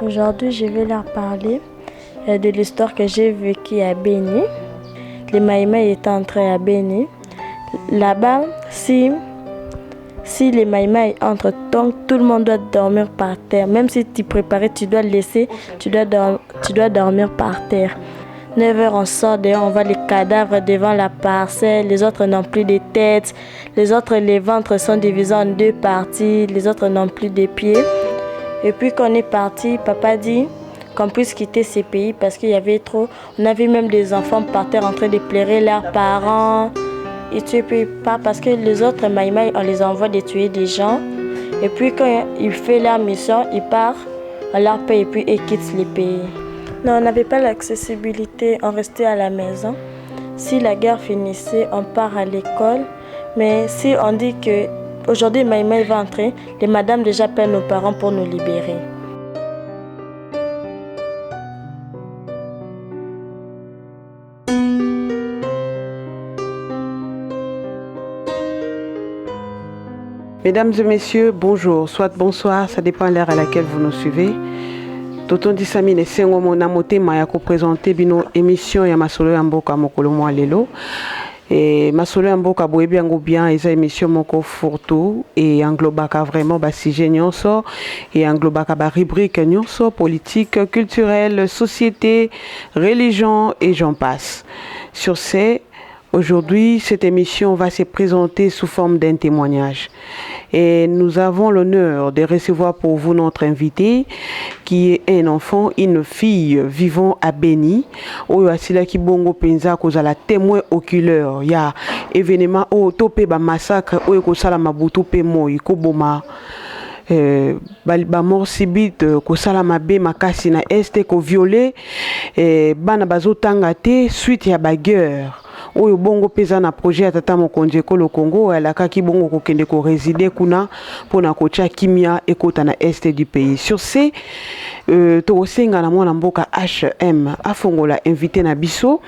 Aujourd'hui, je vais leur parler de l'histoire que j'ai vécue à Béni. Les Maïmaï étaient entrés à Béni. Là-bas, si les Maïmaï entrent, donc tout le monde doit dormir par terre. Même si tu es préparé, tu dois laisser, tu dois dormir par terre. 9h, on sort dehors, on voit les cadavres devant la parcelle. Les autres n'ont plus de têtes. Les autres, les ventres sont divisés en deux parties. Les autres n'ont plus de pieds. Et puis quand on est parti, papa dit qu'on puisse quitter ces pays parce qu'il y avait trop. On avait même des enfants par terre en train de pleurer leurs parents. Et tu ne peux pas parce que les autres Maïmaï, on les envoie de tuer des gens. Et puis quand ils font leur mission, ils partent, on leur paye et puis ils quittent les pays. Non, on n'avait pas l'accessibilité, on restait à la maison. Si la guerre finissait, on part à l'école. Mais si on dit que aujourd'hui Maïmaï va entrer, les madames déjà appellent nos parents pour nous libérer. Mesdames et messieurs, bonjour, soit bonsoir, ça dépend de l'heure à laquelle vous nous suivez. Toton Dissamine Sengo Mona Motema ya présenter bino émission ya Masolo ya Mboka mokolo mwa lelo. Et Masolo ya Mboka boyebi yango bien eza émission moko fourre-tout et englobaka vraiment ba sujet nyonso et englobaka ba rubrique nyonso politique, culturelle, société, religion et j'en passe. Sur ce, aujourd'hui, cette émission va se présenter sous forme d'un témoignage. Et nous avons l'honneur de recevoir pour vous notre invité, qui est un enfant, une fille vivant à Béni. Oyo asila ki bongo penza kozala témoin oculaire. Il y a événement au topé ba massacre oyo kosala mabutu pe moi koboma. Ba mort subite kosala mabe makasi na este ko violer bana bazotanga te suite ya bagueur. Oyo bongo peza na projet ya tata mokonzi ekolo Congo alakaki bongo kokende ko résider kuna pona kocha kimia ekota na est du pays. Sur ce, to senga na mwana mboka HM afongola invité na biso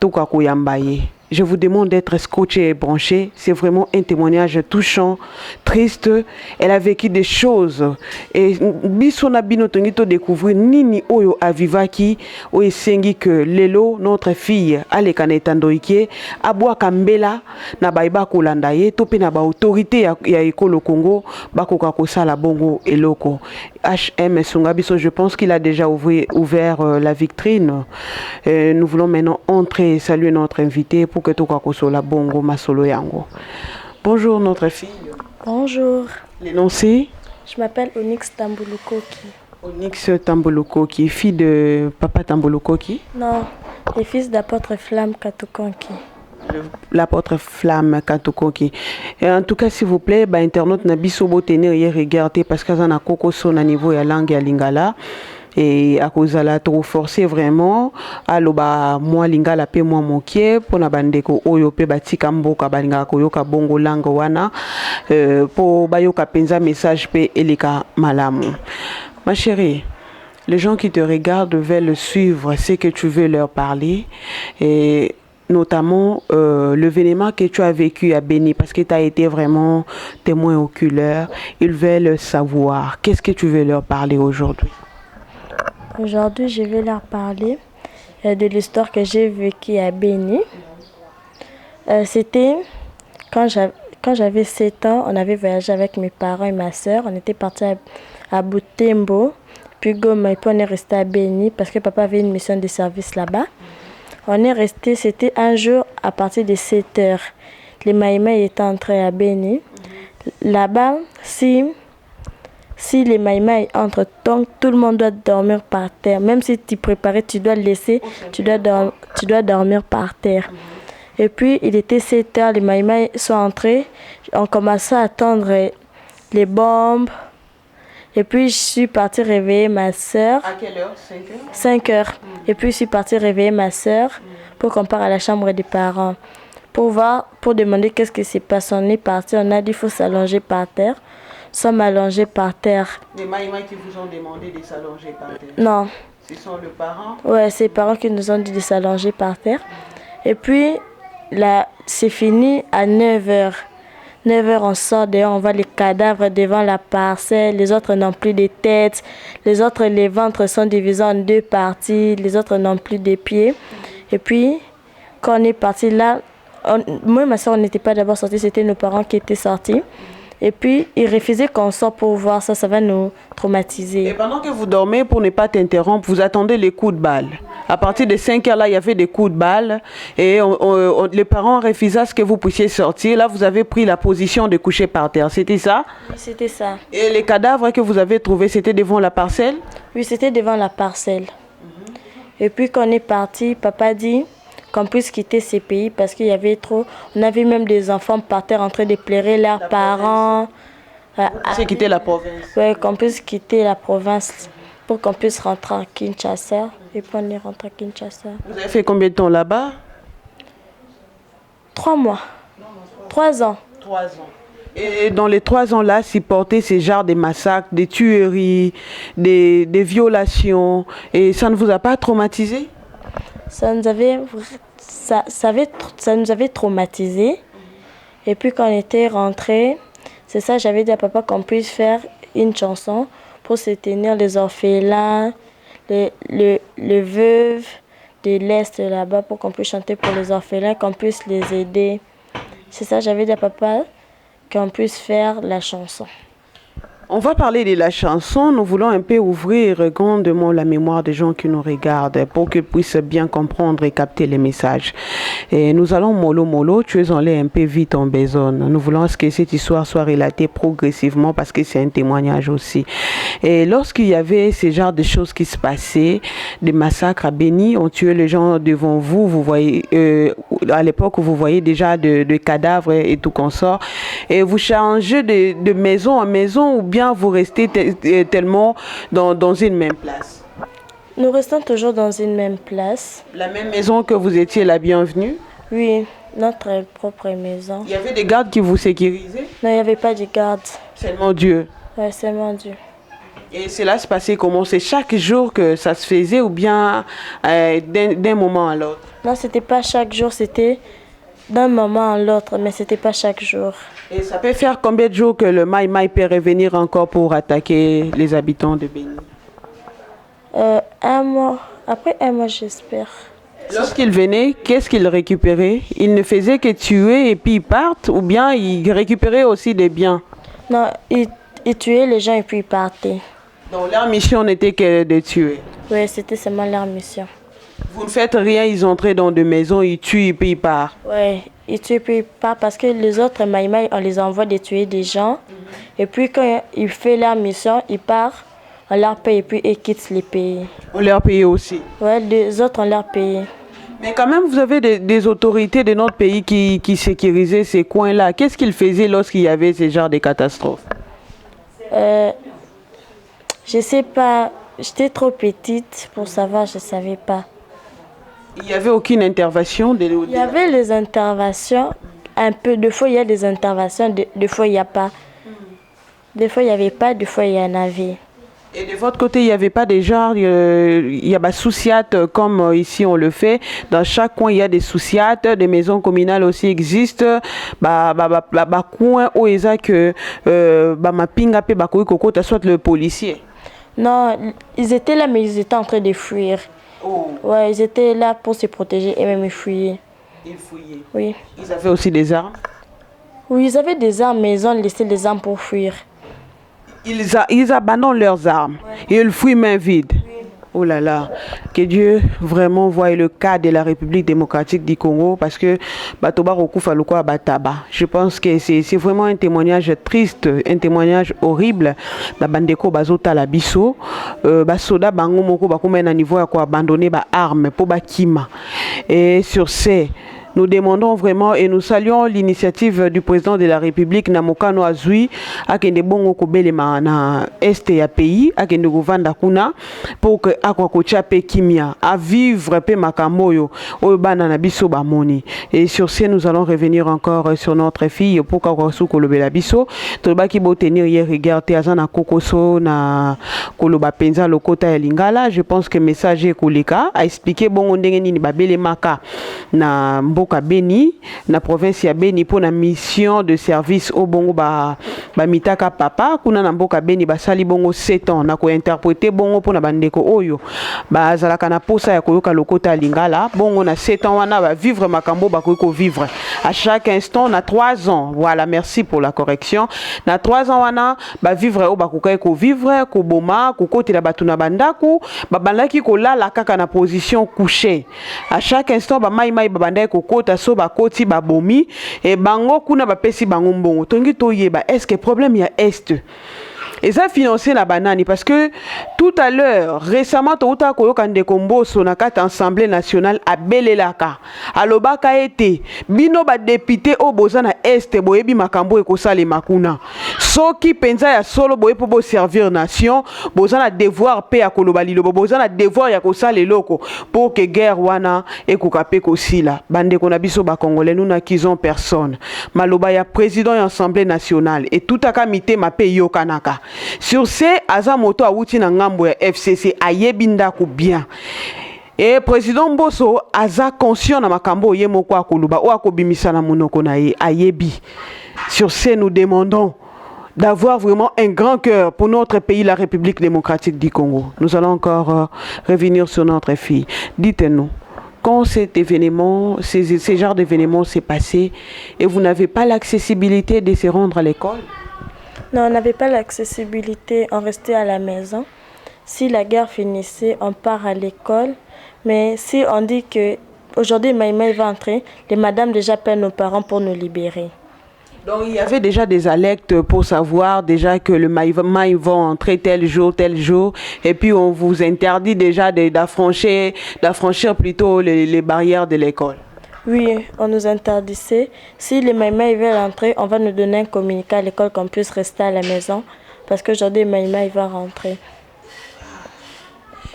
toka koyamba ye. Je vous demande d'être scotché et branché. C'est vraiment un témoignage touchant, triste. Elle a vécu des choses. Et biso na bino tongito découvrir nini oyo avivaki oyo sengi que lelo notre fille aleka na etandoike abwa kambela na baiba kolanda ye to pe na ba autorité ya ekolo Congo bakoka kosala bongo eloko. HM Sungabiso, je pense qu'il a déjà ouvert la vitrine. Nous voulons maintenant entrer et saluer notre invité pour que Toka Kosola Bongo Masolo Yango. Bonjour notre fille. Bonjour. L'énoncé? Je m'appelle Onyx Tambulukoki. Onyx Tambulukoki, fille de papa Tambulukoki? Non, le fils d'apôtre Flamme Katukonki. L'apôtre Flamme Katukonki. En tout cas, s'il vous plaît, bah, internaute na biso bo tenir et regarder parce que ça na koko son à niveau ya langue ya lingala. Et à cause de la trop forcé vraiment aloba moi lingala pe moi mokie pona bandeko oyo pe batika mboka balinga koyoka bongo langue wana po bayoka penza message pe eleka malamu. Ma chérie, les gens qui te regardent veulent suivre ce que tu veux leur parler et notamment l'événement que tu as vécu à Béni parce que tu as été vraiment témoin oculaire. Ils veulent savoir qu'est-ce que tu veux leur parler aujourd'hui. Aujourd'hui, je vais leur parler de l'histoire que j'ai vécue à Béni. C'était quand j'avais 7 ans, on avait voyagé avec mes parents et ma soeur. On était partis à Butembo, puis Goma, et puis on est resté à Béni parce que papa avait une mission de service là-bas. On est resté, c'était un jour à partir de 7 heures. Les Maïmaï étaient entrés à Béni. Là-bas, si les Maïmaï entrent, donc tout le monde doit dormir par terre. Même si tu es préparé, tu dois laisser, tu dois dormir par terre. Et puis, il était 7 heures, les Maïmaï sont entrés. On commençait à attendre les bombes. Et puis, je suis partie réveiller ma soeur. À quelle heure? 5 heures? 5 heures. Et puis, je suis partie réveiller ma soeur pour qu'on parte à la chambre des parents. Pour demander qu'est-ce qui s'est passé. On est parti, on a dit qu'il faut s'allonger par terre. Nous sommes allongés par terre. Les Maïmaï qui vous ont demandé de s'allonger par terre? Non. Ce sont les parents? Ouais, c'est les parents qui nous ont dit de s'allonger par terre. Et puis, là, c'est fini à 9 heures. 9 heures, on sort dehors, on voit les cadavres devant la parcelle. Les autres n'ont plus de tête. Les autres, les ventres sont divisés en 2 parties. Les autres n'ont plus de pieds. Et puis, quand on est parti là, moi et ma soeur, on n'était pas d'abord sortis. C'était nos parents qui étaient sortis. Et puis, ils refusaient qu'on sorte pour voir ça. Ça va nous traumatiser. Et pendant que vous dormez, pour ne pas t'interrompre, vous attendez les coups de balle. À partir de 5 heures, là, il y avait des coups de balle. Et les parents refusaient à ce que vous puissiez sortir. Là, vous avez pris la position de coucher par terre. C'était ça? Oui, c'était ça. Et les cadavres que vous avez trouvés, c'était devant la parcelle? Oui, c'était devant la parcelle. Et puis, quand on est parti, papa dit qu'on puisse quitter ces pays parce qu'il y avait trop... On avait même des enfants par terre en train de pleurer leurs parents. C'est quitter la province. Oui, qu'on puisse quitter la province pour qu'on puisse rentrer à Kinshasa. Et puis on est rentré à Kinshasa. Vous avez fait combien de temps là-bas? 3 mois. 3 ans. 3 ans. Et dans les 3 ans-là, supporter ces genres de massacres, des tueries, des violations, et ça ne vous a pas traumatisé? Ça nous avait traumatisé. Et puis quand on était rentré, c'est ça, j'avais dit à papa qu'on puisse faire une chanson pour soutenir les orphelins, les veuves de l'Est là-bas, pour qu'on puisse chanter pour les orphelins, qu'on puisse les aider. C'est ça, j'avais dit à papa qu'on puisse faire la chanson. On va parler de la chanson. Nous voulons un peu ouvrir grandement la mémoire des gens qui nous regardent pour qu'ils puissent bien comprendre et capter les messages. Et nous allons mollo, tu es en l'air un peu vite en besogne. Nous voulons que cette histoire soit relatée progressivement parce que c'est un témoignage aussi. Et lorsqu'il y avait ce genre de choses qui se passaient, des massacres à Béni, on tuait les gens devant vous. Vous voyez, à l'époque, vous voyez déjà de cadavres et tout consort. Et vous changez de maison en maison ou bien vous restez tellement dans une même place? Nous restons toujours dans une même place. La même maison que vous étiez la bienvenue? Oui, notre propre maison. Il y avait des gardes qui vous sécurisaient? Non, il n'y avait pas de garde. Seulement Dieu? Oui, seulement Dieu. Et cela se passait comment? C'est chaque jour que ça se faisait ou bien d'un moment à l'autre? Non, c'était pas chaque jour, c'était d'un moment à l'autre, mais c'était pas chaque jour. Et ça peut faire combien de jours que le Maï Maï peut revenir encore pour attaquer les habitants de Béni? 1 mois. Après 1 mois, j'espère. Lorsqu'ils venaient, qu'est-ce qu'ils récupéraient? Ils ne faisaient que tuer et puis ils partent, ou bien ils récupéraient aussi des biens? Non, ils tuaient les gens et puis ils partaient. Donc leur mission n'était que de tuer? Oui, c'était seulement leur mission. Vous ne faites rien, ils entraient dans des maisons, ils tuent et puis ils partent? Oui, ils tuent et puis ils partent parce que les autres Maïmaï, on les envoie de tuer des gens. Et puis quand ils font leur mission, ils partent, on leur paye et puis ils quittent les pays. On leur paye aussi? Oui, les autres, on leur paye. Mais quand même, vous avez des autorités de notre pays qui sécurisaient ces coins-là. Qu'est-ce qu'ils faisaient lorsqu'il y avait ce genre de catastrophes? Je sais pas, j'étais trop petite pour savoir, je savais pas. Il n'y avait aucune intervention Il y avait les interventions, un peu. Des fois, il y a des interventions, des fois, il n'y a pas. Des fois, il n'y avait pas, des fois, il y en avait. Et de votre côté, il n'y avait pas des genres, il y a des souciates comme ici on le fait. Dans chaque coin, il y a des souciates, des maisons communales aussi existent. Coin où ils ont que ma pinga pe ba koko soit le policier. Non, ils étaient là, mais ils étaient en train de fuir. Oh. Ouais, ils étaient là pour se protéger et même ils fuyaient. Ils fouillaient. Oui. Ils avaient aussi des armes? Oui, ils avaient des armes, mais ils ont laissé les armes pour fuir. Ils abandonnent leurs armes et ils fuient main vide. Oh là là, que Dieu vraiment voie le cas de la République démocratique du Congo parce que Batoba Rokufa Lukwa Bataba. Je pense que c'est vraiment un témoignage triste, un témoignage horrible. Bandeko Bazota la biso, Basoda Bango Moko Bakumen à niveau à quoi abandonner ba armes pour Bakima. Et sur ces nous demandons vraiment et nous saluons l'initiative du président de la République Namokano Azui akende bongo kobelema na este ya pays akende govanda kuna pour que akwakocha pe kimia à vivre pe makamoyo oyo bana na biso bamoni. Et sur ce nous allons revenir encore sur notre fille pour kakwasu kolobela biso tobaki bo tenir hier regard te azana kokoso na koloba penza lokota ya lingala. Je pense que message koleka a expliquer bongo ndenge nini babele maka na mboka Beni na province ya Beni pour la mission de service au bongo ba mitaka papa kuna na mboka Beni basali bongo 7 ans na ko interpréter bongo pour na bandeko oyo ba zalaka na posa ya koyoka lokota lingala bongo na 7 ans wana ba vivre makambo ba ko vivre à chaque instant na 3 ans. Voilà, merci pour la correction. Na 3 ans wana ba vivre o ba ko vivre ko boma ko kotela batuna bandaku ba bandaki ko lala kaka na position couchée. À chaque instant ba mai babandai ko kota so ba koti ba bomi et bango kuna ba pesi bango mbongo. Tongi toyeba est-ce que problème ya est et ça financé la banane parce que tout à l'heure récemment Touta Koyoka Ndekombo Sonakat Assemblée nationale à Belelaka alobaka été bino ba député au bozana est boyebi makambo ekosale makuna soki penza ya solo boye po bo servir nation bozana devoir pe ya kolobali lobo bozana devoir ya kosale loko pour que guerre wana ekokape kosila bande kona biso ba congolais nous na kizon personne maloba ya président ya assemblée nationale et tout akamite mape yokanaka. Sur ce, Azamoto a outi na ngambo ya FCC ayebinda ku bien. Et président Mboso aza conscient na makambo ye moko akoluba o akobimisa na monoko na ye ayebi. Sur ce, nous demandons d'avoir vraiment un grand cœur pour notre pays, la République démocratique du Congo. Nous allons encore revenir sur notre fille. Dites-nous, quand cet événement, ces genres d'événements s'est passé et vous n'avez pas l'accessibilité de se rendre à l'école? Non, on n'avait pas l'accessibilité, on restait à la maison. Si la guerre finissait, on part à l'école. Mais si on dit que aujourd'hui Maïmaï va entrer, les madames déjà appellent nos parents pour nous libérer. Donc il y avait déjà des alertes pour savoir déjà que le Maïmaï va entrer tel jour, et puis on vous interdit déjà d'affranchir plutôt les barrières de l'école. Oui, on nous interdisait. Si les Maïmaï veulent entrer, on va nous donner un communiqué à l'école qu'on puisse rester à la maison. Parce qu'aujourd'hui, Maïmaï va rentrer.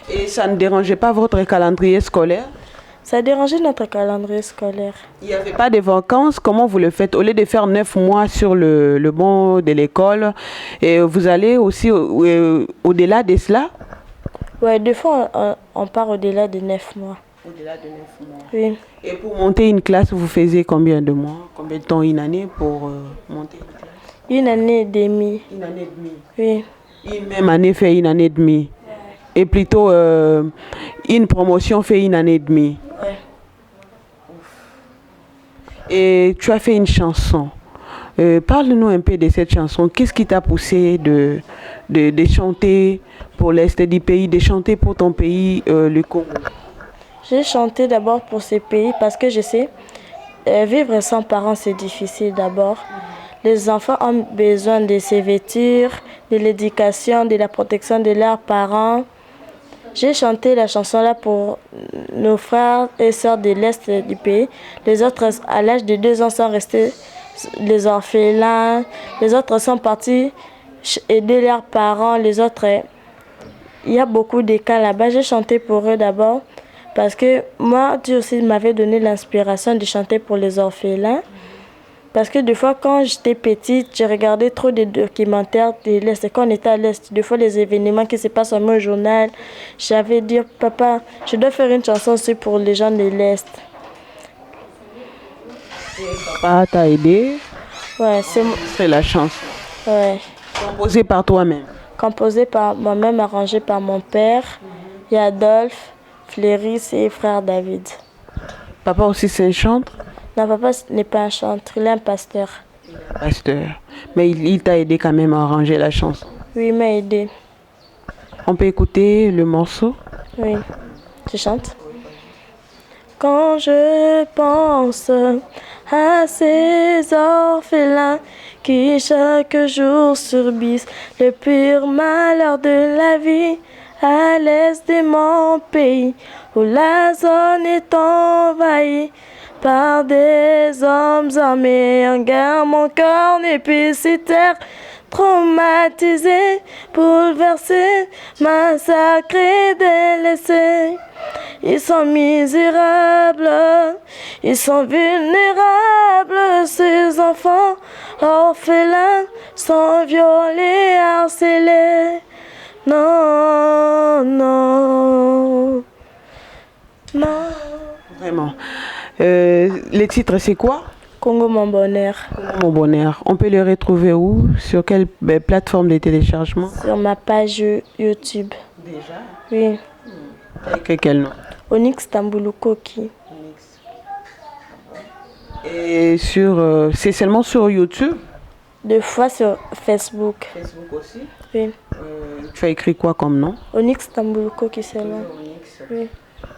Et ça ne dérangeait pas votre calendrier scolaire? Ça dérangeait notre calendrier scolaire. Il n'y avait pas de vacances. Comment vous le faites? Au lieu de faire 9 mois sur le banc de l'école, et vous allez aussi au-delà de cela? Oui, des fois, on part au-delà de 9 mois. Au-delà de 9 mois. Oui. Et pour monter une classe, vous faisiez combien de mois? Combien de temps, une année pour monter une classe? Une année et demie. Une année et demie. Oui. Une même année fait une année et demie. Et plutôt une promotion fait une année et demie. Oui. Et tu as fait une chanson. Parle-nous un peu de cette chanson. Qu'est-ce qui t'a poussé de chanter pour l'Est du pays, de chanter pour ton pays, le Congo? J'ai chanté d'abord pour ce pays parce que je sais, vivre sans parents c'est difficile d'abord. Les enfants ont besoin de se vêtir, de l'éducation, de la protection de leurs parents. J'ai chanté la chanson là pour nos frères et sœurs de l'Est du pays. Les autres, à l'âge de 2 ans, sont restés les orphelins. Les autres sont partis aider leurs parents. Les autres, il y a beaucoup de cas là-bas. J'ai chanté pour eux d'abord. Parce que moi, Dieu aussi m'avait donné l'inspiration de chanter pour les orphelins. Parce que des fois, quand j'étais petite, j'ai regardé trop de documentaires de l'Est. Et quand on était à l'Est, des fois, les événements qui se passent au journal, j'avais dit, papa, je dois faire une chanson aussi pour les gens de l'Est. Papa t'a aidé? Ouais, c'est la chanson. Ouais. Composée par toi-même? Composée par moi-même, arrangée par mon père, et Adolphe, Fléris et frère David. Papa aussi c'est un chanteur? Non, papa n'est pas un chanteur, il est un pasteur. Pasteur. Mais il t'a aidé quand même à arranger la chanson? Oui, il m'a aidé. On peut écouter le morceau? Oui, je chante. Quand je pense à ces orphelins qui chaque jour subissent le pur malheur de la vie, à l'est de mon pays, où la zone est envahie par des hommes armés en guerre, mon cœur n'est plus si terre, traumatisé, bouleversé, massacré, délaissé. Ils sont misérables, ils sont vulnérables, ces enfants orphelins sont violés, harcelés. Non, non, non. Vraiment. Les titres, c'est quoi? Congo Mon Bonheur. Mon bonheur. On peut le retrouver où? Sur quelle plateforme de téléchargement? Sur ma page YouTube. Déjà? Oui. Avec quel nom? Onyx Tambulukoki. Et c'est seulement sur YouTube? 2 fois sur Facebook. Facebook aussi? Oui. Tu as écrit quoi comme nom? Onyx Tambulukoki seulement. Oui.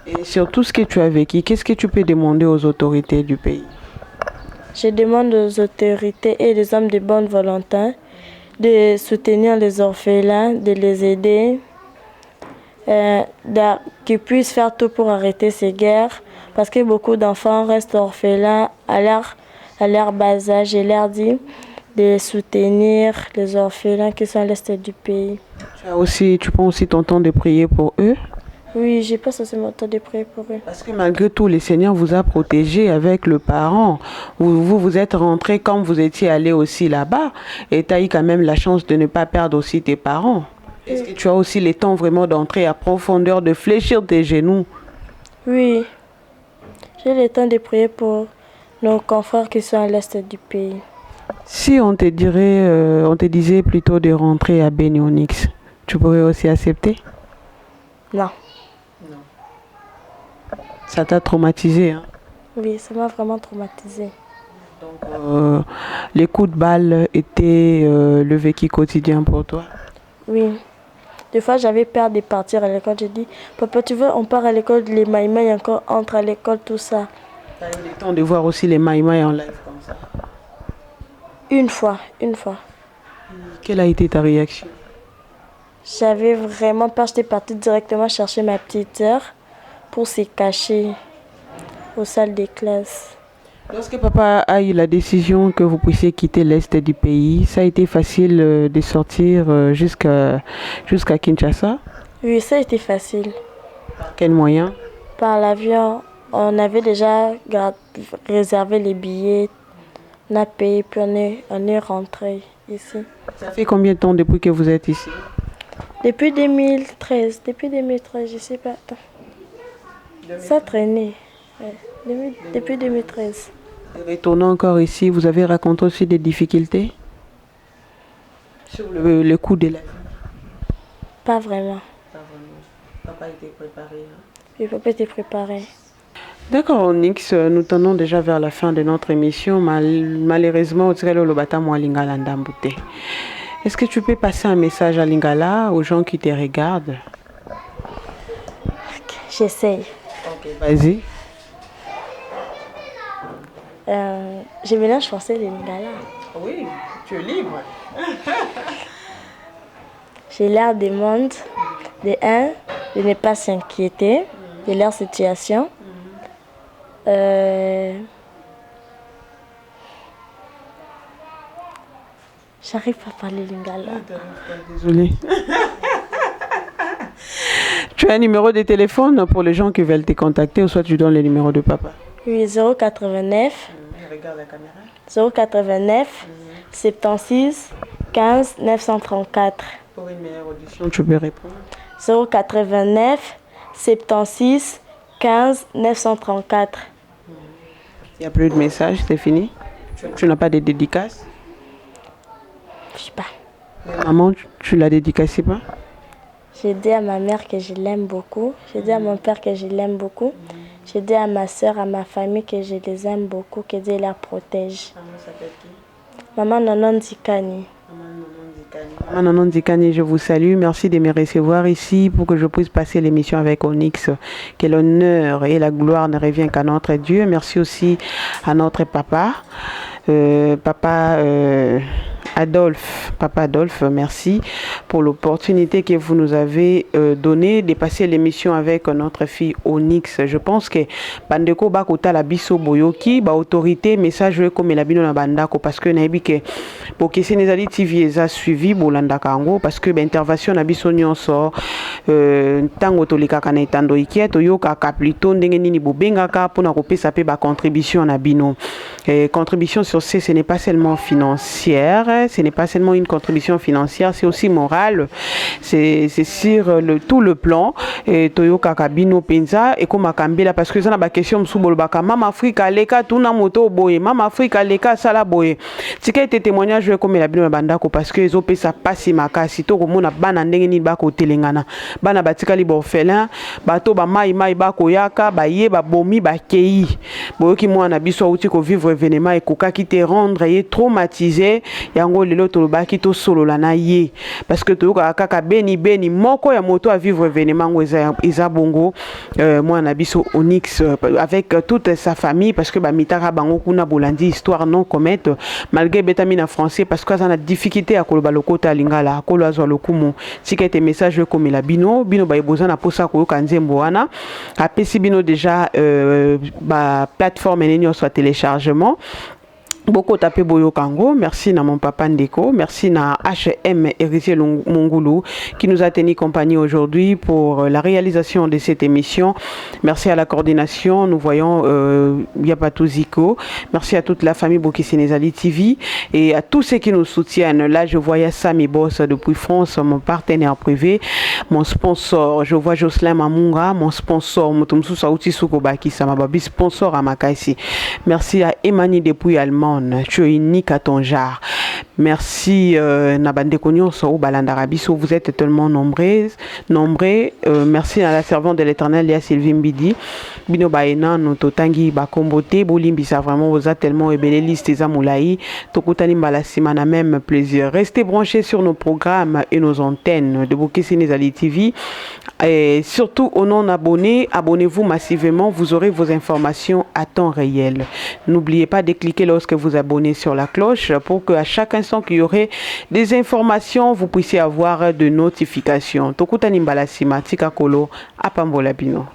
Et sur tout ce que tu as vécu, qu'est-ce que tu peux demander aux autorités du pays? Je demande aux autorités et les hommes de bonne volonté de soutenir les orphelins, de les aider, qu'ils puissent faire tout pour arrêter ces guerres, parce que beaucoup d'enfants restent orphelins à leur bas âge. Et leur dit de soutenir les orphelins qui sont à l'est du pays. Tu prends aussi ton temps de prier pour eux? Oui, j'ai pas aussi mon temps de prier pour eux. Parce que malgré tout, le Seigneur vous a protégé avec le parent. Vous êtes rentré comme vous étiez allé aussi là-bas. Et tu as eu quand même la chance de ne pas perdre aussi tes parents. Est-ce que tu as aussi le temps vraiment d'entrer à profondeur, de fléchir tes genoux? Oui, j'ai le temps de prier pour nos confrères qui sont à l'est du pays. Si on te disait plutôt de rentrer à Béni Onyx, tu pourrais aussi accepter? Non. Ça t'a traumatisé, hein? Oui, ça m'a vraiment traumatisé. Donc, les coups de balle étaient le vécu quotidien pour toi? Oui. Des fois, j'avais peur de partir à l'école. J'ai dit, papa, tu veux, on part à l'école, les maïmaï encore entre à l'école, tout ça. Tu as eu le temps de voir aussi les maïmaï en live comme ça? Une fois. Quelle a été ta réaction? J'avais vraiment peur. J'étais partie directement chercher ma petite sœur pour se cacher aux salles des classes. Lorsque papa a eu la décision que vous puissiez quitter l'est du pays, ça a été facile de sortir jusqu'à Kinshasa? Oui, ça a été facile. Par quel moyen? Par l'avion. On avait déjà réservé les billets, on a payé, puis on est rentré ici. Ça fait combien de temps depuis que vous êtes ici? Depuis 2013, je sais pas. Attends. Ça traînait. Ouais. Depuis 2013. Retournant encore ici, vous avez rencontré aussi des difficultés sur le coup de la vie? Pas vraiment. Papa était préparé. Oui, papa était préparé. D'accord, Onyx, nous tendons déjà vers la fin de notre émission. Malheureusement, au tiré le bâtiment à Lingala Ndambouté. Est-ce que tu peux passer un message à Lingala, aux gens qui te regardent? J'essaye. Ok, vas-y. Je mélange français et Lingala. Oui, tu es libre. J'ai l'air des mondes, de ne pas s'inquiéter de leur situation. J'arrive pas à parler Lingala. Désolée. Tu as un numéro de téléphone pour les gens qui veulent te contacter ou soit tu donnes le numéro de papa? Oui, 089. Regarde la caméra. 089 76 15 934. Pour une meilleure audition, tu peux répondre. 089 76 15 934. Il n'y a plus de message, c'est fini? Tu n'as pas de dédicace? Je sais pas. Maman, tu la dédicacé pas? J'ai dit à ma mère que je l'aime beaucoup. J'ai dit à mon père que je l'aime beaucoup. J'ai dit à ma soeur, à ma famille que je les aime beaucoup, que Dieu la protège. Maman s'appelle qui? Maman Nanon Dikani. Maman Nanon Dikani, je vous salue. Merci de me recevoir ici pour que je puisse passer l'émission avec Onyx. Que l'honneur et la gloire ne reviennent qu'à notre Dieu. Merci aussi à notre papa. Papa Adolphe, merci pour l'opportunité que vous nous avez donnée de passer l'émission avec notre fille Onyx. Je pense que bandeko bakota la biso boyoki ba autorité message comme la bino na bandako parce que na que pour que ces nezali TV eza suivi bolanda kango parce que intervention na biso nyonso tango tolikaka na etando ikieto yoka ka plutôt ndenge nini bobengaka pona kopesa pe ba contribution na bino. Contribution sur ce n'est pas seulement financière, ce n'est pas seulement une contribution financière, c'est aussi morale, c'est sur tout le plan. toyoka kabino penza et comme akambela parce que ça na ba question msubolo baka mama Afrika leka tuna moto boye mama Afrika leka sala boye tika ete témoignage comme la bino bandako parce que ezo pesa pasi makasi to komona bana ndenge ni bako telengana bana batika li orphelin bato ba mai bako yaka ba ye ba bomi ba kei boyoki mwana biso uti ko vivre événement et kokaki te rendre ye traumatisé yango lelo to baki to solo la na ye parce que toyoka kaka beni moko ya moto à vivre événement eza bongo mwana biso Onyx avec toute sa famille parce que ba mitaka bango kuna bolandi histoire non comète malgré betamina français parce que ça na difficulté à koloba lokota lingala kolo azwa lokumu tikete message comme la bino ba eboza na posa ko kanzembo wana apesi bino déjà ba plateforme nenyo soit téléchargement. Beaucoup tapé Boyo Kango, merci na mon papa Ndeko, merci na HM Héritier Mongulu qui nous a tenu compagnie aujourd'hui pour la réalisation de cette émission. Merci à la coordination, nous voyons Yapatou Ziko, merci à toute la famille Bokisinezali TV et à tous ceux qui nous soutiennent. Là, je voyais Sami Boss depuis France, mon partenaire privé, mon sponsor, je vois Jocelyn Mamunga, mon sponsor, Mutumsu Saouti Soukobaki, Samababi, sponsor à Makaisi. Merci à Emani depuis Allemagne. Tu es unique à ton genre. Merci Nabande Konyo Sou Balandarabiso, vous êtes tellement nombreux. Merci à la servante de l'Éternel, Léa Sylvie Mbidi. Bino Baena, Nototangi Bakombote, Bolimbisa, vraiment, vous êtes tellement ébélistes et amoulaï. Tokutani Mbalasimana, même plaisir. Restez branchés sur nos programmes et nos antennes de Bokisinezali TV. Et surtout, aux non-abonnés, abonnez-vous massivement, vous aurez vos informations à temps réel. N'oubliez pas de cliquer lorsque vous abonnez sur la cloche pour qu'à chaque instant qu'il y aurait des informations, vous puissiez avoir de notifications. Tokutani Mbalasima, Tika Kolo, Apambola Bino.